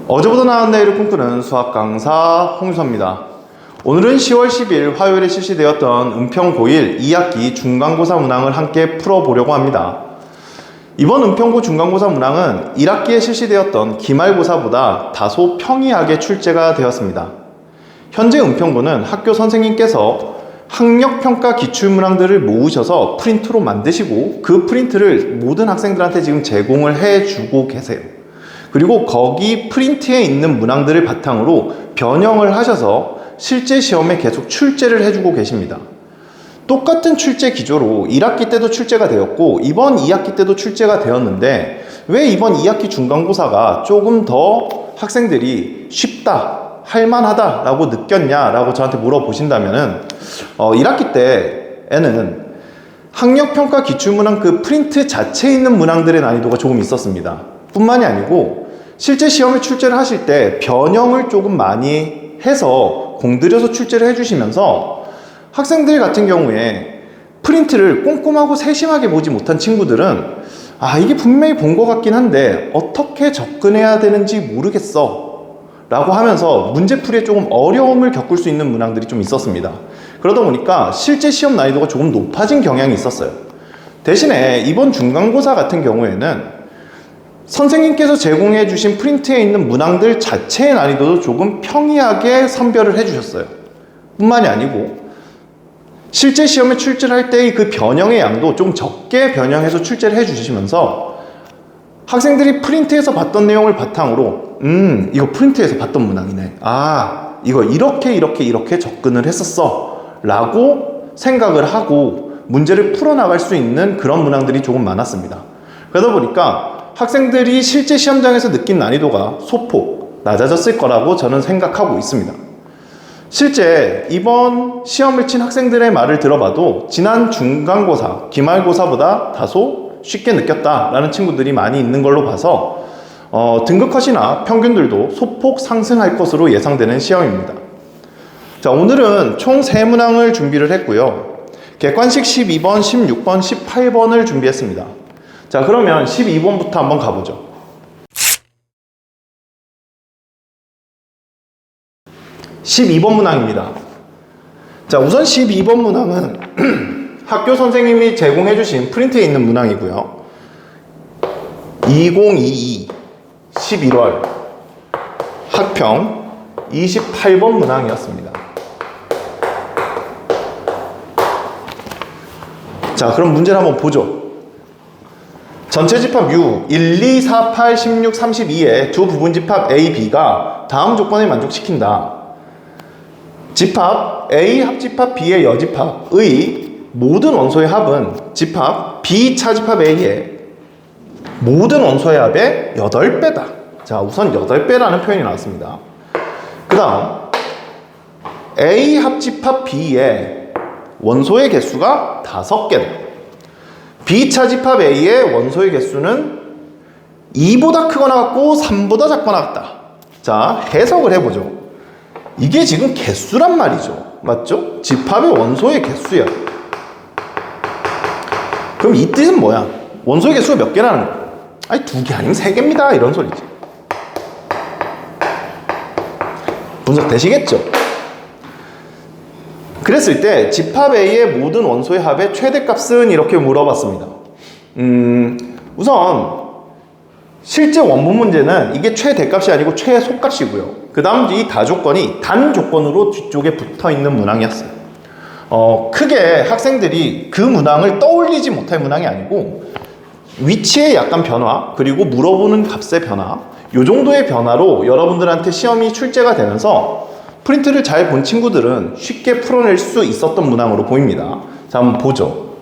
어제보다 나은 내일을 꿈꾸는 수학 강사 홍유서입니다. 오늘은 10월 10일 화요일에 실시되었던 은평 고1 2학기 중간고사 문항을 함께 풀어보려고 합니다. 이번 은평고 중간고사 문항은 1학기에 실시되었던 기말고사보다 다소 평이하게 출제가 되었습니다. 현재 은평고는 학교 선생님께서 학력평가 기출문항들을 모으셔서 프린트로 만드시고 그 프린트를 모든 학생들한테 지금 제공을 해주고 계세요. 그리고 거기 프린트에 있는 문항들을 바탕으로 변형을 하셔서 실제 시험에 계속 출제를 해주고 계십니다. 똑같은 출제 기조로 1학기 때도 출제가 되었고 이번 2학기 때도 출제가 되었는데 왜 이번 2학기 중간고사가 조금 더 학생들이 쉽다, 할만하다 라고 느꼈냐라고 저한테 물어보신다면은 1학기 때에는 학력평가 기출문항 그 프린트 자체에 있는 문항들의 난이도가 조금 있었습니다. 뿐만이 아니고 실제 시험에 출제를 하실 때 변형을 조금 많이 해서 공들여서 출제를 해주시면서 학생들 같은 경우에 프린트를 꼼꼼하고 세심하게 보지 못한 친구들은 이게 분명히 본 것 같긴 한데 어떻게 접근해야 되는지 모르겠어 라고 하면서 문제풀이에 조금 어려움을 겪을 수 있는 문항들이 좀 있었습니다. 그러다 보니까 실제 시험 난이도가 조금 높아진 경향이 있었어요. 대신에 이번 중간고사 같은 경우에는 선생님께서 제공해 주신 프린트에 있는 문항들 자체의 난이도도 조금 평이하게 선별을 해 주셨어요. 뿐만이 아니고 실제 시험에 출제를 할 때의 그 변형의 양도 좀 적게 변형해서 출제를 해 주시면서 학생들이 프린트에서 봤던 내용을 바탕으로 이거 프린트에서 봤던 문항이네. 이거 이렇게 접근을 했었어 라고 생각을 하고 문제를 풀어나갈 수 있는 그런 문항들이 조금 많았습니다. 그러다 보니까 학생들이 실제 시험장에서 느낀 난이도가 소폭 낮아졌을 거라고 저는 생각하고 있습니다. 실제 이번 시험을 친 학생들의 말을 들어봐도 지난 중간고사, 기말고사보다 다소 쉽게 느꼈다라는 친구들이 많이 있는 걸로 봐서 등급컷이나 평균들도 소폭 상승할 것으로 예상되는 시험입니다. 자, 오늘은 총 3문항을 준비를 했고요. 객관식 12번, 16번, 18번을 준비했습니다. 자, 그러면 12번부터 한번 가보죠. 12번 문항입니다. 자, 우선 12번 문항은 학교 선생님이 제공해주신 프린트에 있는 문항이고요. 2022 11월 학평 28번 문항이었습니다. 자, 그럼 문제를 한번 보죠. 전체 집합 U 1, 2, 4, 8, 16, 32의 두 부분 집합 A, B가 다음 조건에 만족시킨다. 집합 A 합집합 B의 여집합의 모든 원소의 합은 집합 B 차집합 A의 모든 원소의 합의 8배다. 자, 우선 8배라는 표현이 나왔습니다. 그 다음 A 합집합 B의 원소의 개수가 5개다. B 차집합 A의 원소의 개수는 2보다 크거나 같고 3보다 작거나 같다. 자, 해석을 해보죠. 이게 지금 개수란 말이죠. 맞죠? 집합의 원소의 개수야. 그럼 이 뜻은 뭐야? 원소의 개수가 몇 개라는 거야? 2개 아니면 3개입니다. 이런 소리지. 분석되시겠죠? 그랬을 때 집합 A의 모든 원소의 합의 최대값은 이렇게 물어봤습니다. 우선 실제 원문 문제는 이게 최대값이 아니고 최소값이고요. 그 다음 이 다조건이 단조건으로 뒤쪽에 붙어있는 문항이었어요. 크게 학생들이 그 문항을 떠올리지 못할 문항이 아니고 위치의 약간 변화, 그리고 물어보는 값의 변화, 요 정도의 변화로 여러분들한테 시험이 출제가 되면서 프린트를 잘 본 친구들은 쉽게 풀어낼 수 있었던 문항으로 보입니다. 자, 한번 보죠.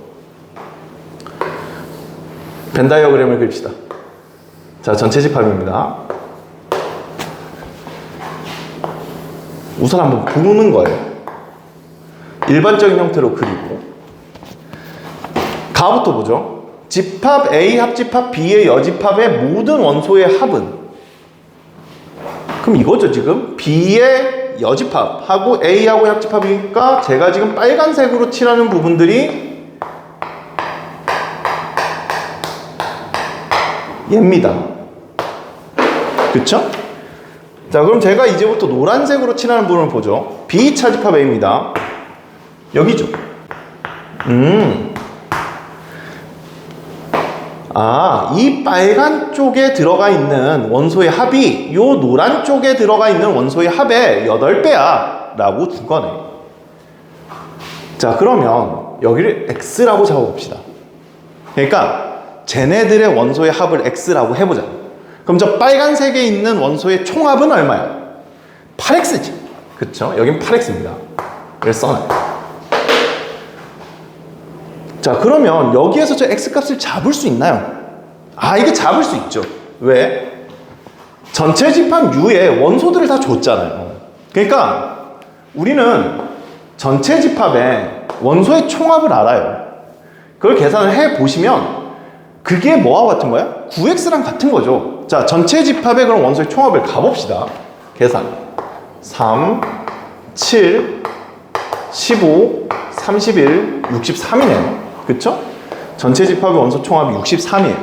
벤 다이어그램을 그립시다. 자, 전체 집합입니다. 우선 한번 보는 거예요. 일반적인 형태로 그리고 가부터 보죠. 집합 A 합집합 B의 여집합의 모든 원소의 합은, 그럼 이거죠. 지금 B의 여집합하고 A하고 합집합이니까 제가 지금 빨간색으로 칠하는 부분들이 얘입니다. 그쵸? 자, 그럼 제가 이제부터 노란색으로 칠하는 부분을 보죠. 비차집합 A입니다. 여기죠. 이 빨간 쪽에 들어가 있는 원소의 합이 요 노란 쪽에 들어가 있는 원소의 합의 8배야 라고 준 거네. 자, 그러면 여기를 X라고 잡아봅시다. 그러니까 쟤네들의 원소의 합을 X라고 해보자. 그럼 저 빨간색에 있는 원소의 총합은 얼마야? 8X지. 그쵸? 여긴 8X입니다. 그래서 써놔요. 자, 그러면 여기에서 저 X값을 잡을 수 있나요? 이게 잡을 수 있죠. 왜? 전체 집합 U에 원소들을 다 줬잖아요. 그러니까 우리는 전체 집합에 원소의 총합을 알아요. 그걸 계산을 해보시면 그게 뭐와 같은 거야? 9X랑 같은 거죠. 자, 전체 집합에 그럼 원소의 총합을 가봅시다. 계산. 3, 7, 15, 31, 63이네요. 그쵸? 전체 집합의 원소 총합이 63이에요.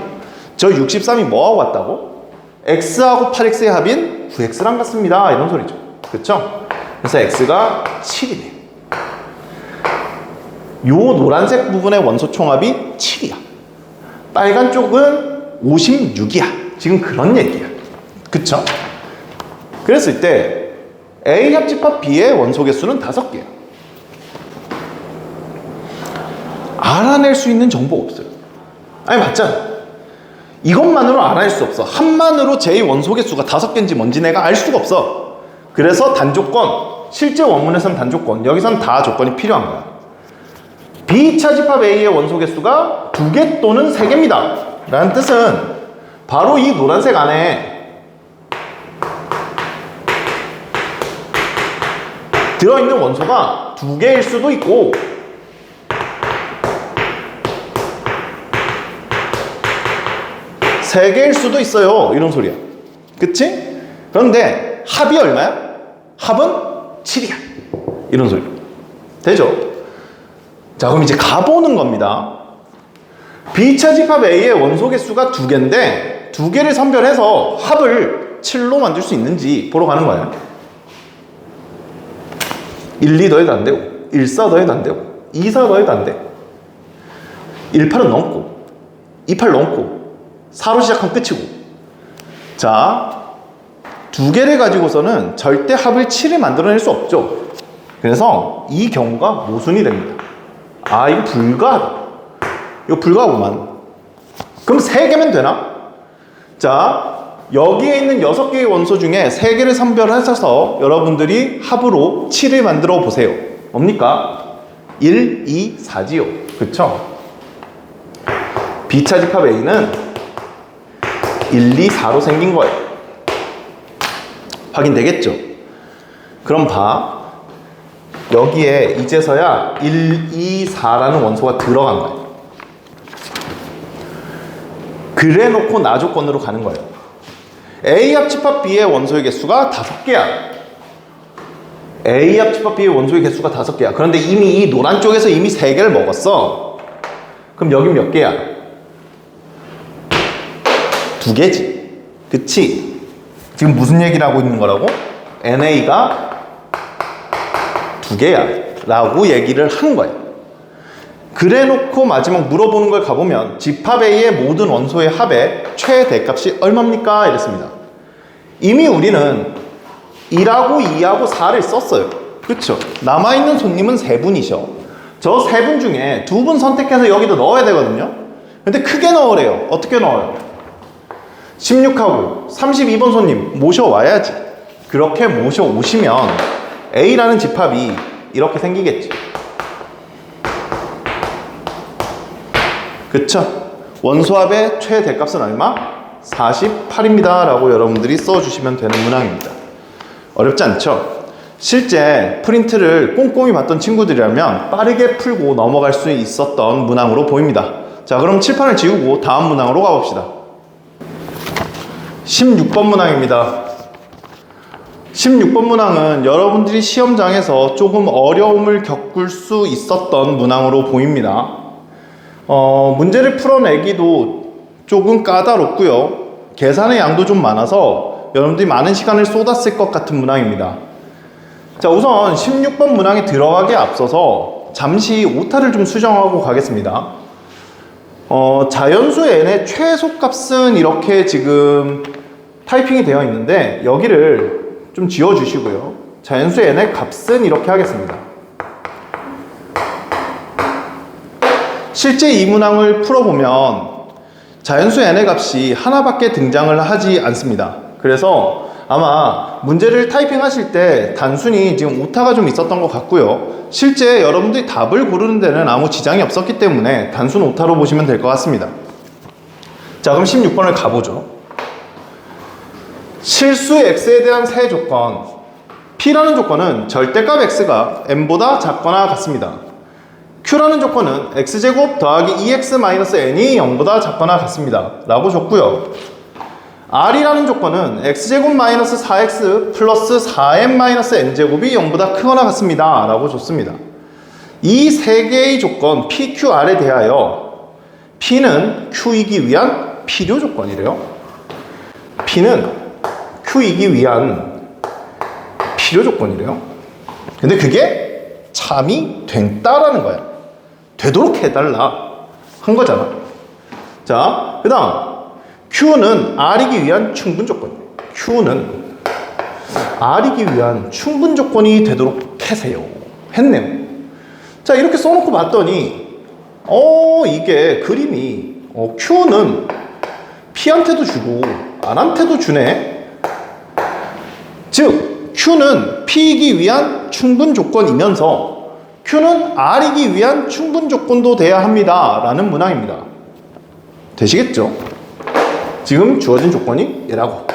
저 63이 뭐하고 같다고? X하고 8X의 합인 9X랑 같습니다. 이런 소리죠. 그쵸? 그래서 X가 7이네. 요 노란색 부분의 원소 총합이 7이야. 빨간 쪽은 56이야. 지금 그런 얘기야. 그쵸? 그랬을 때 A 합집합 B의 원소 개수는 5개야. 알아낼 수 있는 정보가 없어요. 맞잖아. 이것만으로 알아낼 수 없어. 한만으로 J 원소 개수가 5개인지 뭔지 내가 알 수가 없어. 그래서 단조건, 실제 원문에서는 단조건, 여기서는 다 조건이 필요한 거야. B차집합 A의 원소 개수가 2개 또는 3개입니다. 라는 뜻은 바로 이 노란색 안에 들어있는 원소가 2개일 수도 있고 3개일 수도 있어요. 이런 소리야. 그치? 그런데 합이 얼마야? 합은 7이야. 이런 소리. 되죠? 자, 그럼 이제 가보는 겁니다. B차집합 A의 원소 개수가 2개인데 2개를 선별해서 합을 7로 만들 수 있는지 보러 가는 거예요. 1, 2 더해도 안 되고 1, 4 더해도 안 되고 2, 4 더해도 안 돼. 1, 8은 넘고 2, 8 넘고 4로 시작하면 끝이고. 자, 2개를 가지고서는 절대 합을 7을 만들어낼 수 없죠. 그래서 이 경우가 모순이 됩니다. 이거 불가하다. 이거 불가하구만. 그럼 3개면 되나? 자, 여기에 있는 6개의 원소 중에 3개를 선별하셔서 여러분들이 합으로 7을 만들어 보세요. 뭡니까? 1, 2, 4지요. 그쵸? B차집합 A는 1, 2, 4로 생긴 거예요. 확인되겠죠? 그럼 봐. 여기에 이제서야 1, 2, 4라는 원소가 들어간 거예요. 그래 놓고 나 조건으로 가는 거예요. A 합집합 B의 원소의 개수가 5개야. A 합집합 B의 원소의 개수가 5개야. 그런데 이미 이 노란 쪽에서 이미 3개를 먹었어. 그럼 여긴 몇 개야? 2개지. 그치? 지금 무슨 얘기를 하고 있는 거라고? NA가 2개야 라고 얘기를 한 거야. 그래 놓고 마지막 물어보는 걸 가보면 집합 A의 모든 원소의 합의 최대값이 얼마입니까? 이랬습니다. 이미 우리는 1하고 2하고 4를 썼어요. 그쵸? 남아있는 손님은 3분이셔. 저 3분 중에 2분 선택해서 여기다 넣어야 되거든요. 근데 크게 넣으래요. 어떻게 넣어요? 16하고 32번 손님 모셔와야지. 그렇게 모셔오시면 A라는 집합이 이렇게 생기겠지. 그쵸? 원소합의 최대값은 얼마? 48입니다 라고 여러분들이 써주시면 되는 문항입니다. 어렵지 않죠? 실제 프린트를 꼼꼼히 봤던 친구들이라면 빠르게 풀고 넘어갈 수 있었던 문항으로 보입니다. 자, 그럼 칠판을 지우고 다음 문항으로 가봅시다. 16번 문항입니다. 16번 문항은 여러분들이 시험장에서 조금 어려움을 겪을 수 있었던 문항으로 보입니다. 문제를 풀어내기도 조금 까다롭고요. 계산의 양도 좀 많아서 여러분들이 많은 시간을 쏟았을 것 같은 문항입니다. 자, 우선 16번 문항에 들어가기에 앞서서 잠시 오타를 좀 수정하고 가겠습니다. 자연수 n의 최소값은 이렇게 지금 타이핑이 되어 있는데 여기를 좀 지워주시고요. 자연수 n의 값은 이렇게 하겠습니다. 실제 이 문항을 풀어보면 자연수 n의 값이 하나밖에 등장을 하지 않습니다. 그래서 아마 문제를 타이핑하실 때 단순히 지금 오타가 좀 있었던 것 같고요. 실제 여러분들이 답을 고르는 데는 아무 지장이 없었기 때문에 단순 오타로 보시면 될 것 같습니다. 자, 그럼 16번을 가보죠. 실수 x에 대한 세 조건. p라는 조건은 절대값 x가 n보다 작거나 같습니다. q라는 조건은 x제곱 더하기 2x-n이 0보다 작거나 같습니다 라고 줬고요. r이라는 조건은 x제곱 마이너스 4x 플러스 4n-n제곱이 0보다 크거나 같습니다 라고 줬습니다. 이 세 개의 조건 p, q, r에 대하여 p는 q이기 위한 필요 조건이래요. p는 q이기 위한 필요 조건이래요. 근데 그게 참이 된다라는 거야. 되도록 해달라 한 거잖아. 자, 그 다음 Q는 R이기 위한 충분 조건이에요. Q는 R이기 위한 충분 조건이 되도록 해세요. 했네요. 자, 이렇게 써놓고 봤더니 이게 그림이 Q는 P한테도 주고 R한테도 주네. 즉 Q는 P이기 위한 충분 조건이면서 Q는 R이기 위한 충분 조건도 돼야 합니다 라는 문항입니다. 되시겠죠? 지금 주어진 조건이 얘라고.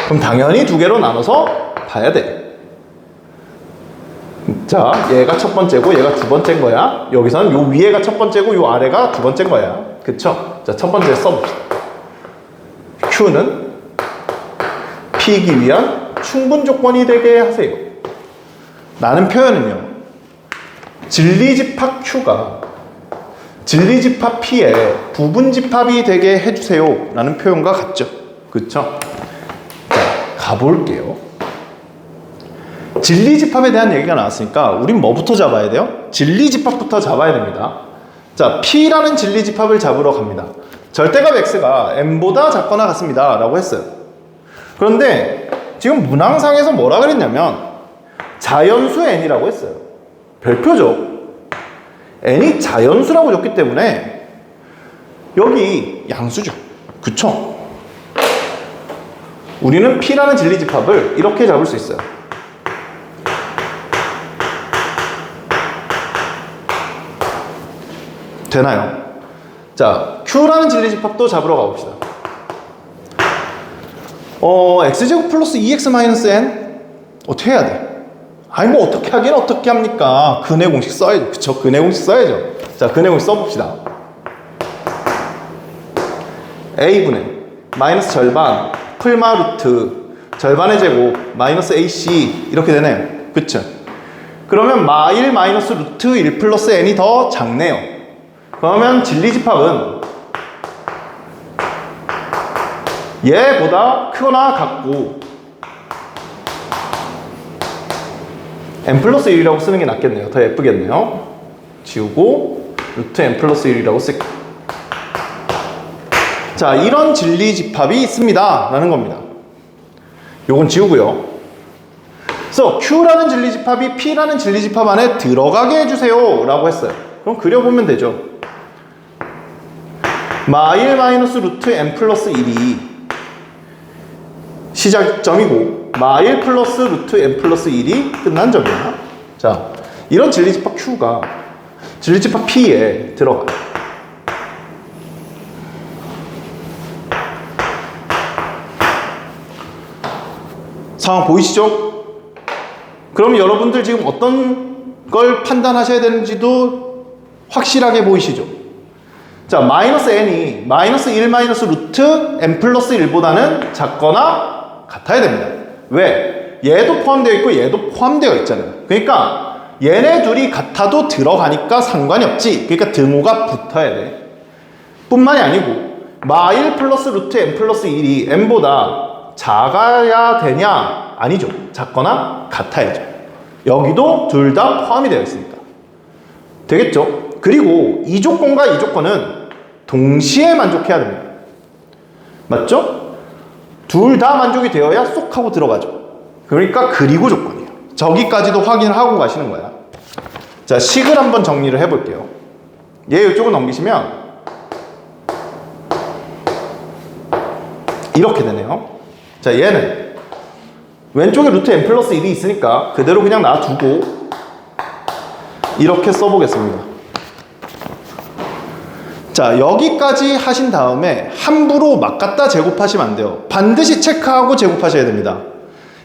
그럼 당연히 두 개로 나눠서 봐야 돼. 자, 얘가 첫 번째고 얘가 두 번째인 거야. 여기서는 요 위에가 첫 번째고 요 아래가 두 번째인 거야. 그쵸? 자, 첫 번째 써봅시다. Q는 P이기 위한 충분 조건이 되게 하세요 라는 표현은요, 진리집합 Q가 진리집합 P의 부분집합이 되게 해주세요 라는 표현과 같죠. 그쵸? 자, 가볼게요. 진리집합에 대한 얘기가 나왔으니까 우린 뭐부터 잡아야 돼요? 진리집합부터 잡아야 됩니다. 자, P라는 진리집합을 잡으러 갑니다. 절대값 X가 n보다 작거나 같습니다 라고 했어요. 그런데 지금 문항상에서 뭐라 그랬냐면 자연수 n이라고 했어요. 별표죠. n이 자연수라고 줬기 때문에 여기 양수죠. 그쵸? 우리는 P라는 진리집합을 이렇게 잡을 수 있어요. 되나요? 자, Q라는 진리집합도 잡으러 가봅시다. x제곱 플러스 2x-n 어떻게 해야 돼? 아니 뭐 어떻게 하긴 어떻게 합니까? 근해 공식 써야죠. 그쵸? 근해 공식 써야죠. 자, 근해 공식 써봅시다. a분의 마이너스 절반 풀마 루트 절반의 제곱 마이너스 ac 이렇게 되네요. 그쵸? 그러면 마1 마이너스 루트 1 플러스 n이 더 작네요. 그러면 진리집합은 얘보다 크거나 같고 n 플러스 1이라고 쓰는 게 낫겠네요. 더 예쁘겠네요. 지우고 루트 n 플러스 1이라고 쓸게요. 자, 이런 진리집합이 있습니다 라는 겁니다. 요건 지우고요. 그래서 Q라는 진리집합이 P라는 진리집합 안에 들어가게 해주세요 라고 했어요. 그럼 그려보면 되죠. 마1 마이너스 루트 n 플러스 1이 시작점이고 마1 플러스 루트 n 플러스 1이 끝난 점이야. 자, 이런 진리집합 Q가 진리집합 P에 들어가요. 상황 보이시죠? 그럼 여러분들 지금 어떤 걸 판단하셔야 되는지도 확실하게 보이시죠? 자, 마이너스 n이 마이너스 1 마이너스 루트 n 플러스 1보다는 작거나 같아야 됩니다. 왜? 얘도 포함되어 있고 얘도 포함되어 있잖아요. 그러니까 얘네 둘이 같아도 들어가니까 상관이 없지. 그러니까 등호가 붙어야 돼. 뿐만이 아니고 마1 플러스 루트 n 플러스 1이 n보다 작아야 되냐? 아니죠. 작거나 같아야죠. 여기도 둘 다 포함이 되어 있으니까. 되겠죠? 그리고 이 조건과 이 조건은 동시에 만족해야 됩니다. 맞죠? 둘 다 만족이 되어야 쏙 하고 들어가죠. 그러니까 그리고 조건이에요. 저기까지도 확인을 하고 가시는 거야. 자, 식을 한번 정리를 해볼게요. 얘 이쪽으로 넘기시면 이렇게 되네요. 자, 얘는 왼쪽에 루트 n 플러스 1이 있으니까 그대로 그냥 놔두고 이렇게 써보겠습니다. 자, 여기까지 하신 다음에 함부로 막 갖다 제곱하시면 안 돼요. 반드시 체크하고 제곱하셔야 됩니다.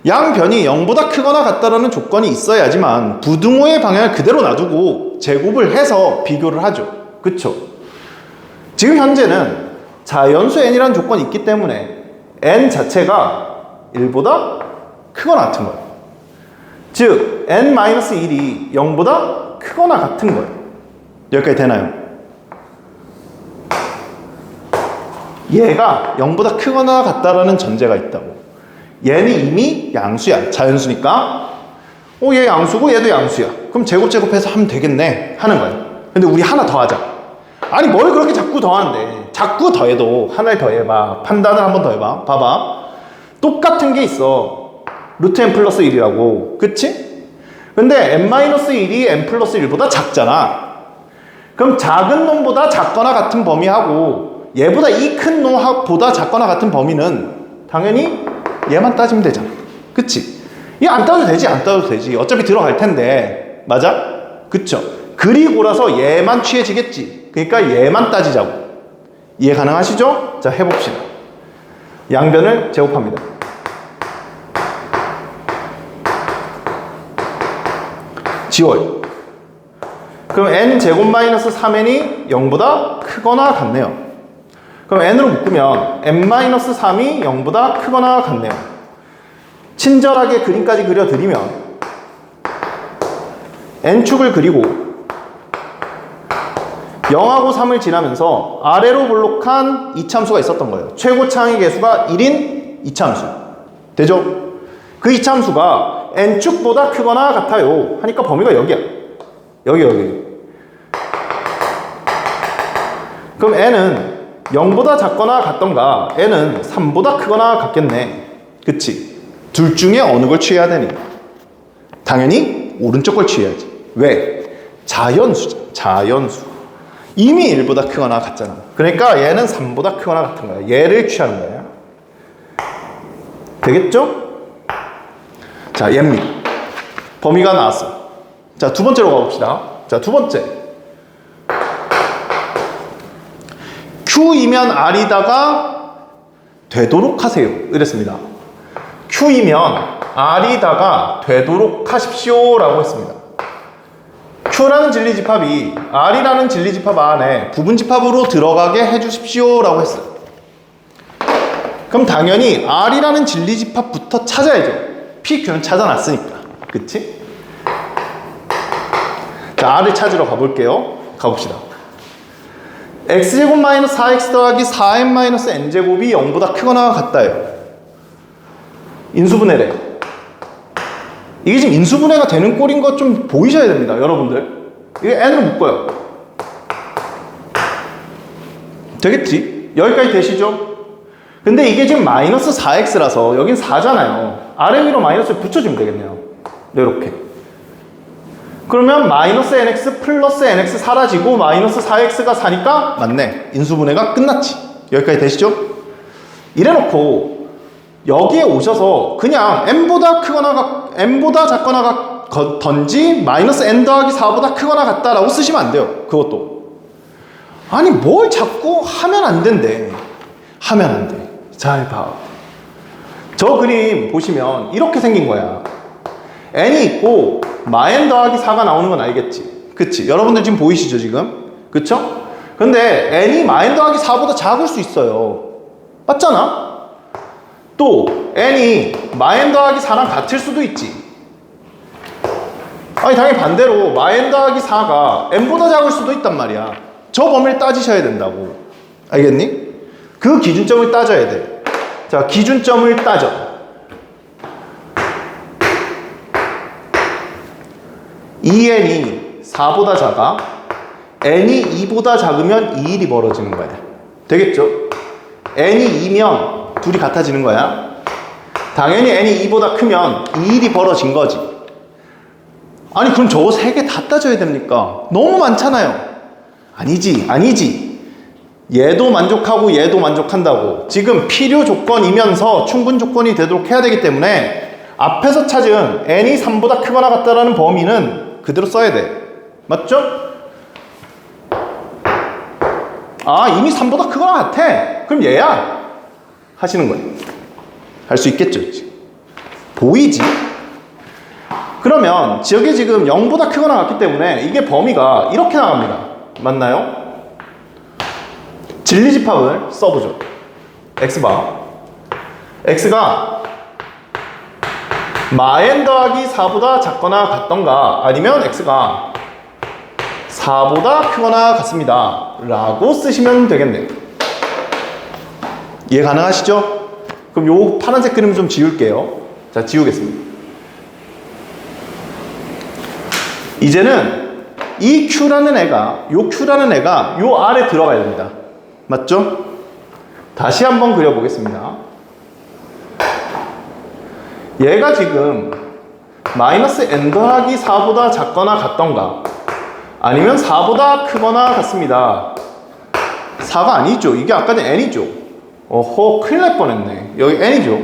양변이 0보다 크거나 같다라는 조건이 있어야지만 부등호의 방향을 그대로 놔두고 제곱을 해서 비교를 하죠. 그쵸? 지금 현재는 자연수 n이라는 조건이 있기 때문에 n 자체가 1보다 크거나 같은 거예요. 즉 n-1이 0보다 크거나 같은 거예요. 여기까지 되나요? 얘가 0보다 크거나 같다라는 전제가 있다고. 얘는 이미 양수야. 자연수니까 얘 양수고 얘도 양수야. 그럼 제곱해서 하면 되겠네 하는 거예요. 근데 우리 하나 더 하자. 아니 뭘 그렇게 자꾸 더하는데. 자꾸 더해도 하나를 더해봐. 판단을 한번 더 해봐. 봐봐. 똑같은 게 있어. 루트 n 플러스 1이라고. 그치? 근데 n-1이 n 플러스 1보다 작잖아. 그럼 작은 놈보다 작거나 같은 범위하고 얘보다 이 큰 놈보다 작거나 같은 범위는 당연히 얘만 따지면 되잖아. 그치? 얘 안 따도 되지, 안 따도 되지. 어차피 들어갈 텐데. 맞아? 그쵸? 그리고라서 얘만 취해지겠지. 그러니까 얘만 따지자고. 이해 가능하시죠? 자, 해봅시다. 양변을 제곱합니다. 지워요. 그럼 n제곱 마이너스 3n이 0보다 크거나 같네요. 그럼 n으로 묶으면 n-3이 0보다 크거나 같네요. 친절하게 그림까지 그려드리면 n축을 그리고 0하고 3을 지나면서 아래로 볼록한 이차함수가 있었던 거예요. 최고 창의 개수가 1인 이차함수. 되죠? 그 이차함수가 n축보다 크거나 같아요 하니까 범위가 여기야. 여기. 그럼 n은 0보다 작거나 같던가 n은 3보다 크거나 같겠네. 그치? 둘 중에 어느 걸 취해야 되니? 당연히 오른쪽 걸 취해야지. 왜? 자연수잖아. 자연수. 이미 1보다 크거나 같잖아. 그러니까 얘는 3보다 크거나 같은 거야. 얘를 취하는 거야. 되겠죠? 자, 얘입니다. 범위가 나왔어. 자, 두 번째로 가봅시다. 자, 두 번째. Q이면 R이다가 되도록 하세요. 이랬습니다. Q이면 R이다가 되도록 하십시오 라고 했습니다. Q라는 진리집합이 R이라는 진리집합 안에 부분집합으로 들어가게 해주십시오 라고 했어요. 그럼 당연히 R이라는 진리집합부터 찾아야죠. PQ는 찾아놨으니까. 그치? 자, R을 찾으러 가볼게요. 가봅시다. x제곱 마이너스 4x 더하기 4n 마이너스 n제곱이 0보다 크거나 같다요. 인수분해래. 이게 지금 인수분해가 되는 꼴인 거 좀 보이셔야 됩니다, 여러분들. 이게 n으로 묶어요. 되겠지? 여기까지 되시죠? 근데 이게 지금 마이너스 4x라서 여긴 4잖아요. 아래 위로 마이너스를 붙여주면 되겠네요. 이렇게. 그러면 마이너스 nx 플러스 nx 사라지고 마이너스 4x가 4니까 맞네. 인수분해가 끝났지. 여기까지 되시죠? 이래놓고 여기에 오셔서 그냥 n보다 작거나 같던지 마이너스 n 더하기 4보다 크거나 같다라고 쓰시면 안 돼요. 그것도. 아니 뭘 자꾸 하면 안 된대. 하면 안 돼. 잘 봐. 저 그림 보시면 이렇게 생긴 거야. n이 있고 마n 더하기 4가 나오는 건 알겠지? 그치? 여러분들 지금 보이시죠 지금? 그쵸? 근데 n이 마n 더하기 4보다 작을 수 있어요. 맞잖아? 또 n이 마n 더하기 4랑 같을 수도 있지. 아니 당연히 반대로 마n 더하기 4가 n보다 작을 수도 있단 말이야. 저 범위를 따지셔야 된다고. 알겠니? 그 기준점을 따져야 돼. 자, 기준점을 따져. n이 4보다 작아. n이 2보다 작으면 이 일이 벌어지는 거야. 되겠죠? n이 2면 둘이 같아지는 거야. 당연히 n이 2보다 크면 이 일이 벌어진 거지. 아니 그럼 저거 3개 다 따져야 됩니까? 너무 많잖아요. 아니지. 얘도 만족하고 얘도 만족한다고. 지금 필요 조건이면서 충분 조건이 되도록 해야 되기 때문에 앞에서 찾은 n이 3보다 크거나 같다라는 범위는 그대로 써야 돼. 맞죠? 아, 이미 3보다 크거나 같아. 그럼 얘야. 하시는 거예요. 할 수 있겠죠? 보이지? 그러면 저게 지금 0보다 크거나 같기 때문에 이게 범위가 이렇게 나갑니다. 맞나요? 진리집합을 써보죠. x바. x가 마n 더하기 4보다 작거나 같던가 아니면 x가 4보다 크거나 같습니다. 라고 쓰시면 되겠네요. 이해 가능하시죠? 그럼 요 파란색 그림 좀 지울게요. 자, 지우겠습니다. 이제는 이 Q라는 애가, 요 Q라는 애가 요 아래 들어가야 됩니다. 맞죠? 다시 한번 그려보겠습니다. 얘가 지금 마이너스 n 더하기 4보다 작거나 같던가 아니면 4보다 크거나 같습니다. 4가 아니죠. 이게 아까는 n이죠. 어허, 큰일 날 뻔했네. 여기 n이죠.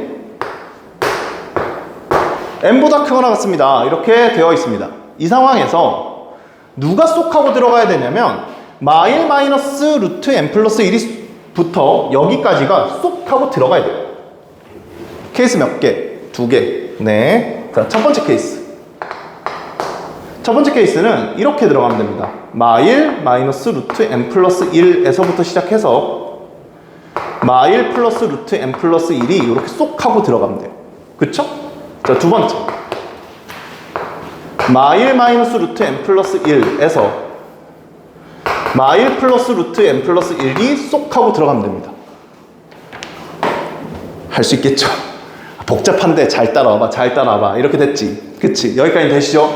n보다 크거나 같습니다. 이렇게 되어 있습니다. 이 상황에서 누가 쏙 하고 들어가야 되냐면 마일 마이너스 루트 n 플러스 1부터 여기까지가 쏙 하고 들어가야 돼요. 케이스 몇 개? 2개. 네. 자, 첫 번째 케이스. 첫 번째 케이스는 이렇게 들어가면 됩니다. 마일 마이너스 루트 n 플러스 1에서부터 시작해서 마일 플러스 루트 n 플러스 1이 이렇게 쏙 하고 들어가면 돼요. 그쵸? 자, 두 번째. 마일 마이너스 루트 n 플러스 1에서 마일 플러스 루트 n 플러스 1이 쏙 하고 들어가면 됩니다. 할 수 있겠죠? 복잡한데 잘 따라와봐. 이렇게 됐지. 그치? 여기까지 되시죠?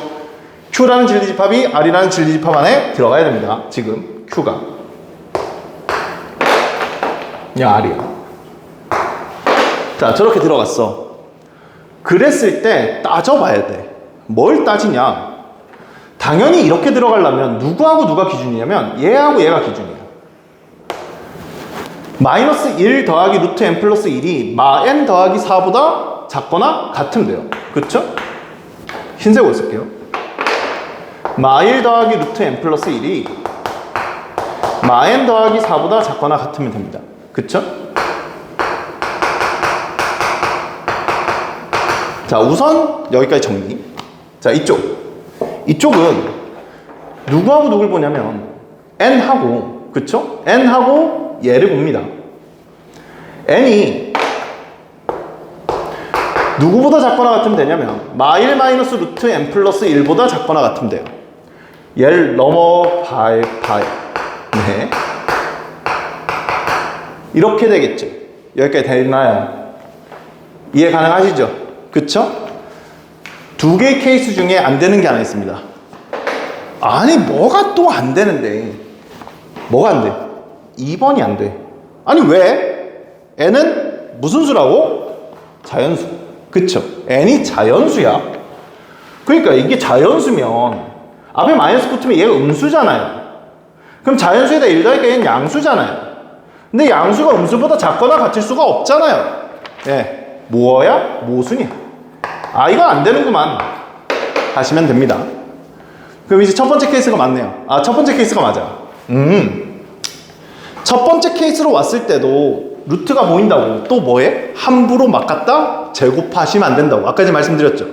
Q라는 진리집합이 R이라는 진리집합 안에 들어가야 됩니다. 지금 Q가. 야, R이야. 자, 저렇게 들어갔어. 그랬을 때 따져봐야 돼. 뭘 따지냐? 당연히 이렇게 들어가려면 누구하고 누가 기준이냐면 얘하고 얘가 기준이야. 마이너스 1 더하기 루트 n 플러스 1이 마 n 더하기 4보다 작거나 같으면 돼요. 그쵸? 흰색으로 쓸게요. 마 1 더하기 루트 n 플러스 1이 마 n 더하기 4보다 작거나 같으면 됩니다. 그쵸? 자, 우선 여기까지 정리. 자, 이쪽은 누구하고 누굴 보냐면 n하고, 그쵸? n하고 얘를 봅니다. n이 누구보다 작거나 같으면 되냐면 마1 마이너스 루트 n 플러스 1보다 작거나 같으면 돼요. 얘를 넘어봐요. 네. 이렇게 되겠죠. 여기까지 됐나요? 이해 가능하시죠? 그쵸? 두 개의 케이스 중에 안 되는 게 하나 있습니다. 아니, 뭐가 또 안 되는데? 뭐가 안 돼? 2번이 안 돼. 아니, 왜? n은 무슨 수라고? 자연수. 그쵸? n이 자연수야. 그러니까 이게 자연수면 앞에 마이너스 붙으면 얘가 음수잖아요. 그럼 자연수에다 1 더하니까 얘는 양수잖아요. 근데 양수가 음수보다 작거나 같을 수가 없잖아요. 예, 뭐야? 모순이야. 아, 이건 안 되는구만 하시면 됩니다. 그럼 이제 첫 번째 케이스가 맞네요. 아, 첫 번째 케이스가 맞아. 첫 번째 케이스로 왔을 때도 루트가 보인다고 또 뭐해? 함부로 막 갖다 제곱하시면 안 된다고 아까 전에 말씀드렸죠.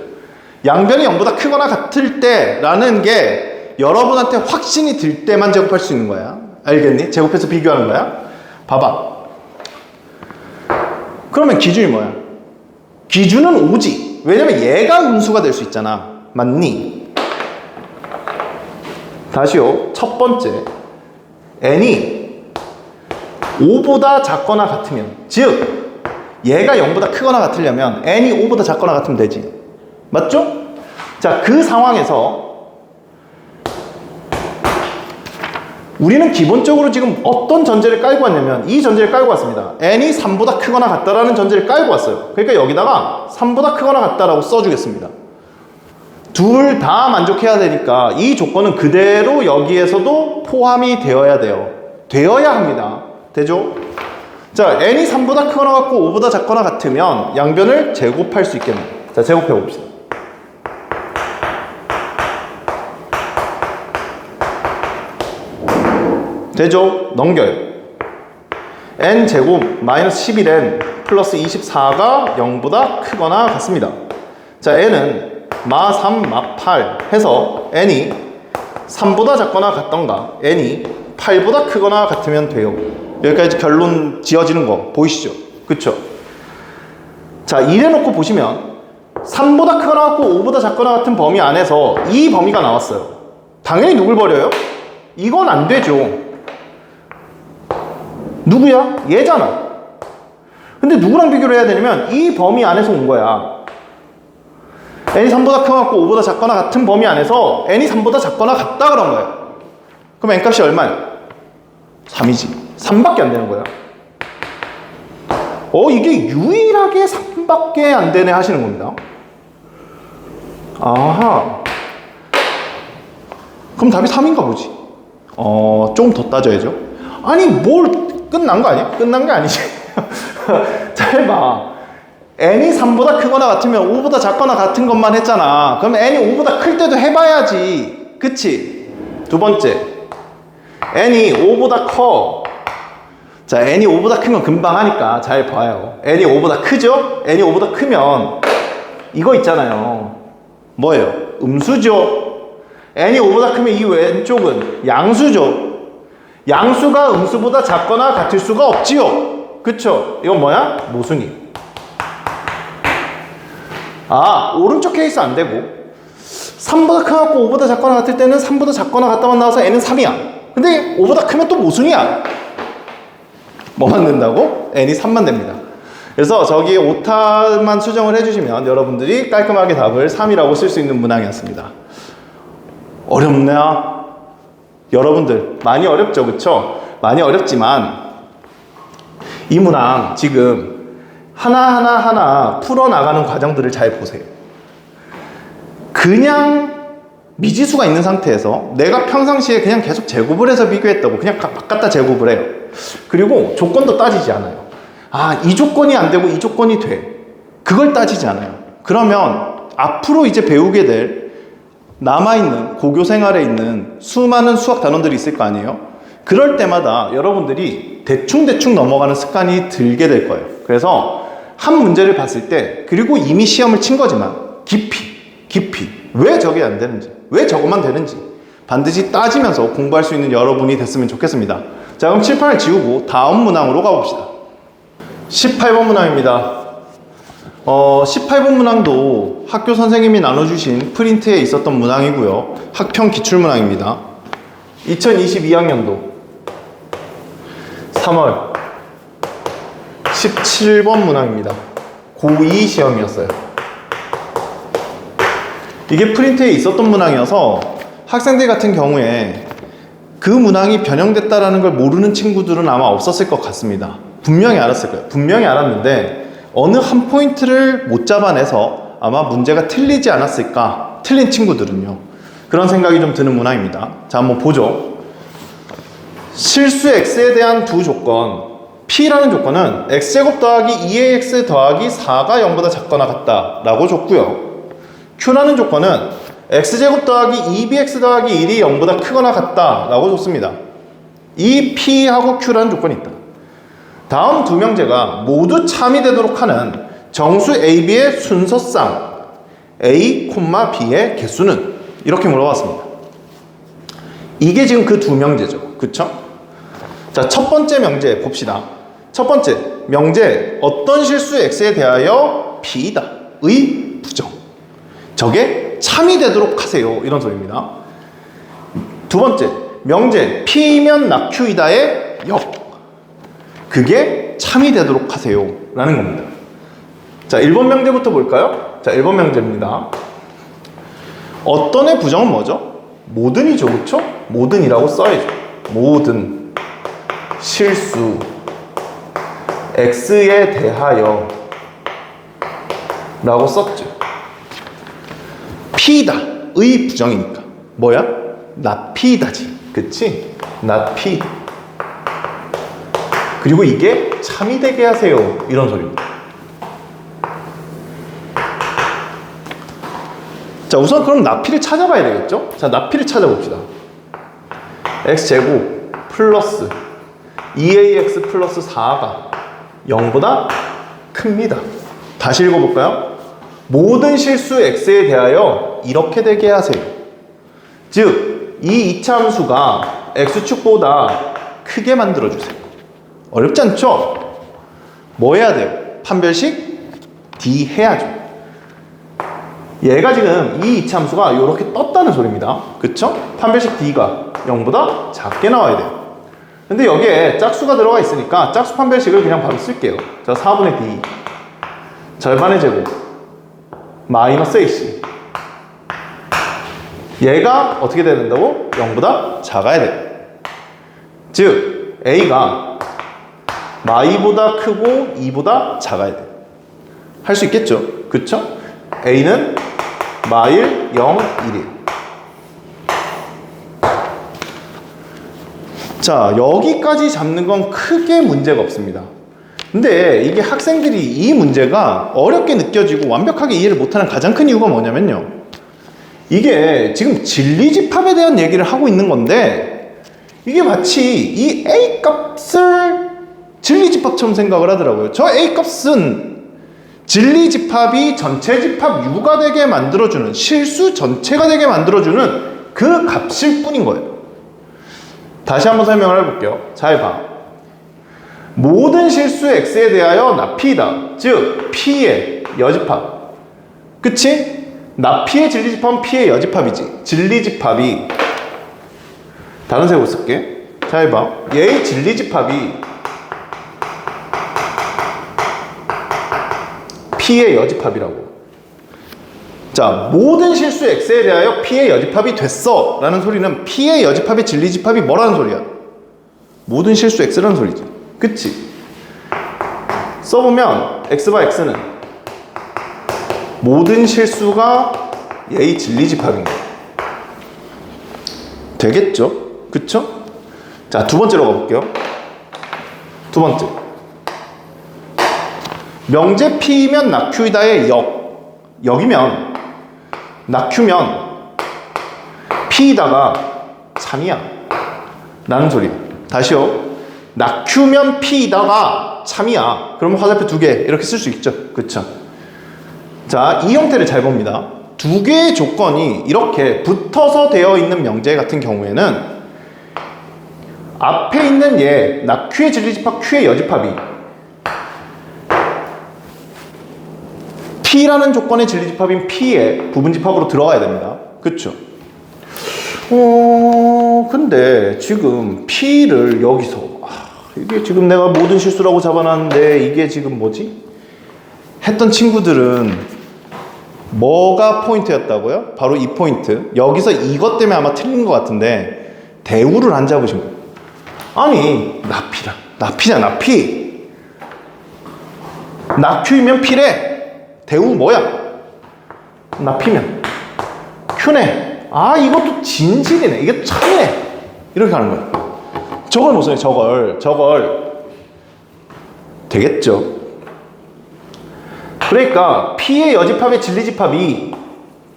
양변이 0보다 크거나 같을 때라는 게 여러분한테 확신이 들 때만 제곱할 수 있는 거야. 알겠니? 제곱해서 비교하는 거야. 봐봐. 그러면 기준이 뭐야? 기준은 5지. 왜냐면 얘가 음수가 될 수 있잖아. 맞니? 다시요. 첫 번째. n이 5보다 작거나 같으면, 즉 얘가 0보다 크거나 같으려면 n이 5보다 작거나 같으면 되지. 맞죠? 자, 그 상황에서 우리는 기본적으로 지금 어떤 전제를 깔고 왔냐면 이 전제를 깔고 왔습니다. n이 3보다 크거나 같다라는 전제를 깔고 왔어요. 그러니까 여기다가 3보다 크거나 같다라고 써주겠습니다. 둘 다 만족해야 되니까 이 조건은 그대로 여기에서도 포함이 되어야 돼요. 되어야 합니다. 되죠? 자, n이 3보다 크거나 같고 5보다 작거나 같으면 양변을 제곱할 수 있겠네요. 자, 제곱해 봅시다. 되죠? 넘겨요. n제곱 마이너스 11n 플러스 24가 0보다 크거나 같습니다. 자, n은 마 3, 마 8 해서 n이 3보다 작거나 같던가 n이 8보다 크거나 같으면 돼요. 여기까지 결론 지어지는 거 보이시죠? 그쵸? 자, 이래놓고 보시면 3보다 크거나 같고 5보다 작거나 같은 범위 안에서 이 범위가 나왔어요. 당연히 누굴 버려요? 이건 안 되죠. 누구야? 얘잖아. 근데 누구랑 비교를 해야 되냐면 이 범위 안에서 온 거야. n이 3보다 크거나 같고 5보다 작거나 같은 범위 안에서 n이 3보다 작거나 같다 그런 거야. 그럼 n값이 얼마야? 3이지. 3밖에 안 되는 거야. 이게 유일하게 3밖에 안 되네 하시는 겁니다. 아하. 그럼 답이 3인가 보지. 좀 더 따져야죠. 아니, 뭘 끝난 거 아니야? 끝난 게 아니지. 잘 봐. n이 3보다 크거나 같으면 5보다 작거나 같은 것만 했잖아. 그럼 n이 5보다 클 때도 해봐야지. 그치? 두 번째, n이 5보다 커. 자, n이 5보다 큰 건 금방 하니까 잘 봐요. n이 5보다 크죠? n이 5보다 크면 이거 있잖아요. 뭐예요? 음수죠? n이 5보다 크면 이 왼쪽은 양수죠? 양수가 음수보다 작거나 같을 수가 없지요? 그쵸? 이건 뭐야? 모순이. 오른쪽 케이스 안 되고 3보다 크고 5보다 작거나 같을 때는 3보다 작거나 같다만 나와서 n은 3이야. 근데 5보다 크면 또 모순이야. 뭐만 된다고? n이 3만 됩니다. 그래서 저기에 오타만 수정을 해주시면 여러분들이 깔끔하게 답을 3이라고 쓸 수 있는 문항이었습니다. 어렵나? 여러분들 많이 어렵죠, 그쵸? 많이 어렵지만 이 문항 지금 하나하나 풀어나가는 과정들을 잘 보세요. 그냥 미지수가 있는 상태에서 내가 평상시에 그냥 계속 제곱을 해서 비교했다고 그냥 바꿨다 제곱을 해요. 그리고 조건도 따지지 않아요. 이 조건이 안 되고 이 조건이 돼. 그걸 따지지 않아요. 그러면 앞으로 이제 배우게 될 남아있는 고교 생활에 있는 수많은 수학 단원들이 있을 거 아니에요? 그럴 때마다 여러분들이 대충 넘어가는 습관이 들게 될 거예요. 그래서 한 문제를 봤을 때, 그리고 이미 시험을 친 거지만 깊이 왜 저게 안 되는지, 왜 저것만 되는지 반드시 따지면서 공부할 수 있는 여러분이 됐으면 좋겠습니다. 자, 그럼 칠판을 지우고 다음 문항으로 가봅시다. 18번 문항입니다. 18번 문항도 학교 선생님이 나눠주신 프린트에 있었던 문항이고요. 학평 기출문항입니다. 2022학년도 3월 17번 문항입니다. 고2 시험이었어요. 이게 프린트에 있었던 문항이어서 학생들 같은 경우에 그 문항이 변형됐다라는 걸 모르는 친구들은 아마 없었을 것 같습니다. 분명히 알았을 거예요. 분명히 알았는데 어느 한 포인트를 못 잡아내서 아마 문제가 틀리지 않았을까, 틀린 친구들은요. 그런 생각이 좀 드는 문항입니다. 자, 한번 보죠. 실수 x에 대한 두 조건. P라는 조건은 x제곱 더하기 2ax 더하기 4가 0보다 작거나 같다 라고 줬고요. Q라는 조건은 x제곱 더하기 2bx 더하기 1이 0보다 크거나 같다 라고 줬습니다. 이 P하고 Q라는 조건이 있다. 다음 두 명제가 모두 참이 되도록 하는 정수 AB의 순서상 A, B의 개수는? 이렇게 물어봤습니다. 이게 지금 그 두 명제죠. 그쵸? 자, 첫 번째 명제 봅시다. 첫 번째 명제, 어떤 실수 x에 대하여 P이다 의 부정. 저게 참이 되도록 하세요. 이런 소리입니다. 두 번째 명제, P면 낙Q이다의 역. 그게 참이 되도록 하세요 라는 겁니다. 자, 1번 명제부터 볼까요? 자, 1번 명제입니다. 어떤 의 부정은 뭐죠? 모든이죠, 그쵸? 모든이라고 써야죠. 모든 실수 x에 대하여 라고 썼죠. P다 의 부정이니까 뭐야? not P다지, 그치? not P. 그리고 이게 참이 되게 하세요 이런 소리입니다. 자, 우선 그럼 나피를 찾아봐야 되겠죠? 자, 나피를 찾아봅시다. x제곱 플러스 2ax 플러스 4가 0보다 큽니다. 다시 읽어볼까요? 모든 실수 x에 대하여 이렇게 되게 하세요. 즉, 이 이차함수가 x축보다 크게 만들어주세요. 어렵지 않죠? 뭐 해야 돼요? 판별식 D 해야죠. 얘가 지금 이 이차함수가 이렇게 떴다는 소리입니다. 그쵸? 판별식 D가 0보다 작게 나와야 돼요. 근데 여기에 짝수가 들어가 있으니까 짝수 판별식을 그냥 바로 쓸게요. 자, 4분의 D 절반의 제곱 마이너스 AC, 얘가 어떻게 돼야 된다고? 0보다 작아야 돼. 즉 A가 마이보다 크고 2보다 작아야 돼. 할 수 있겠죠? 그쵸? A는 마일 0, 1이에요. 자, 여기까지 잡는 건 크게 문제가 없습니다. 근데 이게 학생들이 이 문제가 어렵게 느껴지고 완벽하게 이해를 못하는 가장 큰 이유가 뭐냐면요, 이게 지금 진리집합에 대한 얘기를 하고 있는 건데 이게 마치 이 A 값을 진리집합처럼 생각을 하더라고요. 저 A 값은 진리집합이 전체집합 U가 되게 만들어주는, 실수 전체가 되게 만들어주는 그 값일 뿐인 거예요. 다시 한번 설명을 해볼게요. 잘 봐. 모든 실수 X에 대하여 나 P다. 즉 P의 여집합, 그치? 나 P의 진리집합은 P의 여집합이지. 진리집합이, 다른 색으로 쓸게. 잘 봐. 얘의 진리집합이 P의 여집합이라고. 자, 모든 실수 X에 대하여 P의 여집합이 됐어 라는 소리는 P의 여집합의 진리집합이 뭐라는 소리야? 모든 실수 X라는 소리지, 그치? 써보면 X바 X는 모든 실수가 얘의 진리집합인 거야. 되겠죠? 그쵸? 자, 두 번째로 가볼게요. 두 번째, 명제 P면 낙Q이다의 역이면, 낙Q면 P이다가 참이야 라는 소리. 다시요. 낙Q면 P이다가 참이야. 그러면 화살표 두 개 이렇게 쓸 수 있죠, 그쵸? 자, 이 형태를 잘 봅니다. 두 개의 조건이 이렇게 붙어서 되어 있는 명제 같은 경우에는 앞에 있는 얘 낙Q의 진리집합 Q의 여집합이 P라는 조건의 진리집합인 P의 부분집합으로 들어가야 됩니다. 그쵸? 근데 지금 P를 여기서 이게 지금 내가 모든 실수라고 잡아놨는데 이게 지금 뭐지? 했던 친구들은 뭐가 포인트였다고요? 바로 이 포인트. 여기서 이것 때문에 아마 틀린 것 같은데 대우를 안 잡으신 거예요. 아니, 나피다. 나피잖아, 나피. 낙Q이면 P래. 대우 뭐야? 나피면 Q네. 아, 이것도 진실이네. 이게 참이네. 이렇게 하는 거야. 저걸 못 써요. 저걸 되겠죠? 그러니까 P의 여집합의 진리집합이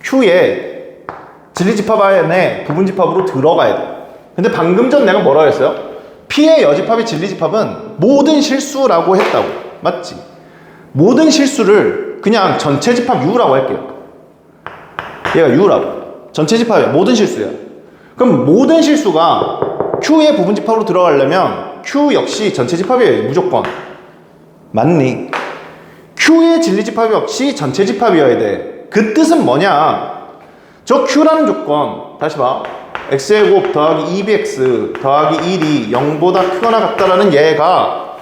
Q의 진리집합 안에 부분집합으로 들어가야 돼. 근데 방금 전 내가 뭐라고 했어요? P의 여집합의 진리집합은 모든 실수라고 했다고. 맞지? 모든 실수를 그냥 전체 집합 U라고 할게요. 얘가 U라고. 전체 집합이야. 모든 실수야. 그럼 모든 실수가 Q의 부분집합으로 들어가려면 Q 역시 전체 집합이에요. 무조건. 맞니? Q의 진리집합 역시 전체 집합이어야 돼. 그 뜻은 뭐냐? 저 Q라는 조건, 다시 봐. X제곱 더하기 2bx 더하기 1이 0보다 크거나 같다라는 얘가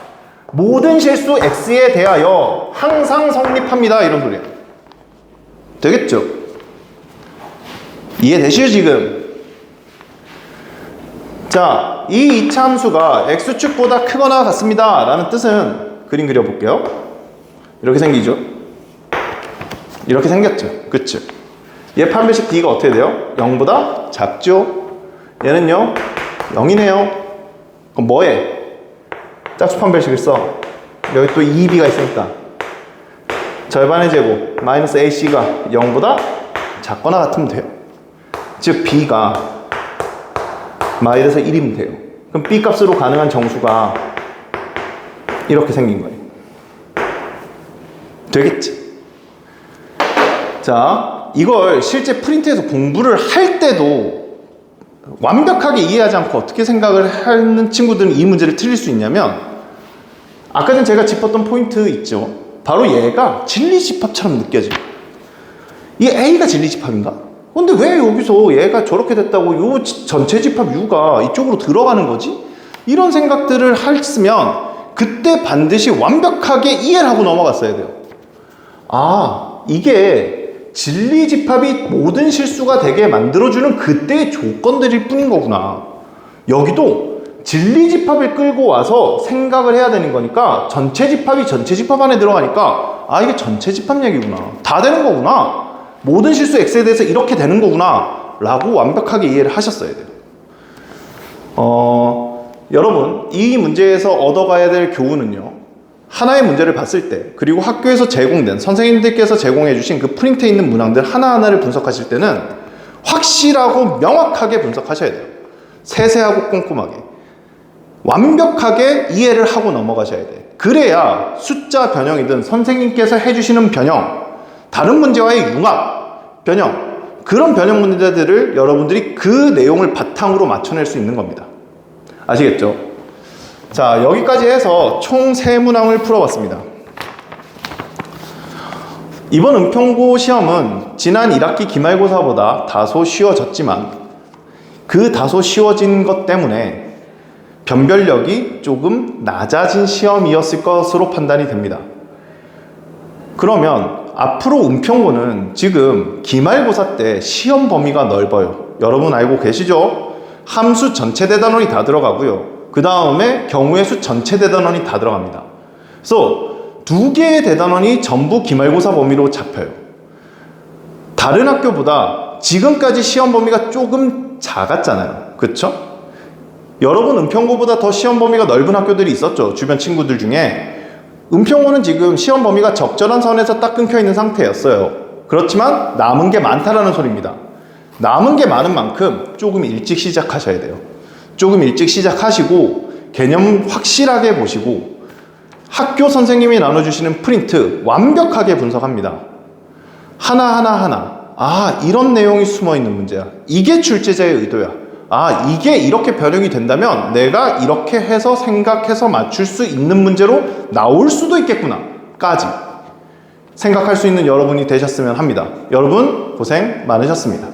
모든 실수 x에 대하여 항상 성립합니다. 이런 소리야. 되겠죠? 이해되시죠 지금? 자, 이 2차 함수가 x축보다 크거나 같습니다 라는 뜻은 그림 그려볼게요. 이렇게 생기죠? 이렇게 생겼죠? 그쵸? 얘 판별식 d가 어떻게 돼요? 0보다 작죠? 얘는요 0이네요. 그럼 뭐해? 짝수 판별식을 써. 여기 또 2b가 있으니까 절반의 제곱 마이너스 ac가 0보다 작거나 같으면 돼요. 즉 b가 마이너스 1이면 돼요. 그럼 b 값으로 가능한 정수가 이렇게 생긴 거예요. 되겠지? 자, 이걸 실제 프린트에서 공부를 할 때도 완벽하게 이해하지 않고 어떻게 생각을 하는 친구들은 이 문제를 틀릴 수 있냐면, 아까 전 제가 짚었던 포인트 있죠? 바로 얘가 진리집합처럼 느껴져요. 이 A가 진리집합인가? 근데 왜 여기서 얘가 저렇게 됐다고 요 전체 집합 U가 이쪽으로 들어가는 거지? 이런 생각들을 했으면 그때 반드시 완벽하게 이해를 하고 넘어갔어야 돼요. 아, 이게 진리집합이 모든 실수가 되게 만들어주는 그때의 조건들일 뿐인 거구나. 여기도 진리집합을 끌고 와서 생각을 해야 되는 거니까 전체 집합이 전체 집합 안에 들어가니까 아, 이게 전체 집합 얘기구나. 다 되는 거구나. 모든 실수 x에 대해서 이렇게 되는 거구나 라고 완벽하게 이해를 하셨어야 돼요. 여러분, 이 문제에서 얻어가야 될 교훈은요, 하나의 문제를 봤을 때, 그리고 학교에서 제공된 선생님들께서 제공해 주신 그 프린트에 있는 문항들 하나하나를 분석하실 때는 확실하고 명확하게 분석하셔야 돼요. 세세하고 꼼꼼하게 완벽하게 이해를 하고 넘어가셔야 돼. 그래야 숫자 변형이든 선생님께서 해주시는 변형, 다른 문제와의 융합, 변형, 그런 변형 문제들을 여러분들이 그 내용을 바탕으로 맞춰낼 수 있는 겁니다. 아시겠죠? 자, 여기까지 해서 총 3문항을 풀어봤습니다. 이번 은평고 시험은 지난 1학기 기말고사보다 다소 쉬워졌지만 그 다소 쉬워진 것 때문에 변별력이 조금 낮아진 시험이었을 것으로 판단이 됩니다. 그러면 앞으로 은평고는 지금 기말고사 때 시험 범위가 넓어요. 여러분 알고 계시죠? 함수 전체 대단원이 다 들어가고요. 그 다음에 경우의 수 전체 대단원이 다 들어갑니다. 그래서 2개의 대단원이 전부 기말고사 범위로 잡혀요. 다른 학교보다 지금까지 시험 범위가 조금 작았잖아요. 그쵸? 여러분 은평고보다 더 시험 범위가 넓은 학교들이 있었죠. 주변 친구들 중에. 은평고는 지금 시험 범위가 적절한 선에서 딱 끊겨 있는 상태였어요. 그렇지만 남은 게 많다라는 소리입니다. 남은 게 많은 만큼 조금 일찍 시작하셔야 돼요. 조금 일찍 시작하시고 개념 확실하게 보시고 학교 선생님이 나눠주시는 프린트 완벽하게 분석합니다. 하나하나 아, 이런 내용이 숨어있는 문제야. 이게 출제자의 의도야. 아, 이게 이렇게 변형이 된다면 내가 이렇게 해서 생각해서 맞출 수 있는 문제로 나올 수도 있겠구나 까지 생각할 수 있는 여러분이 되셨으면 합니다. 여러분 고생 많으셨습니다.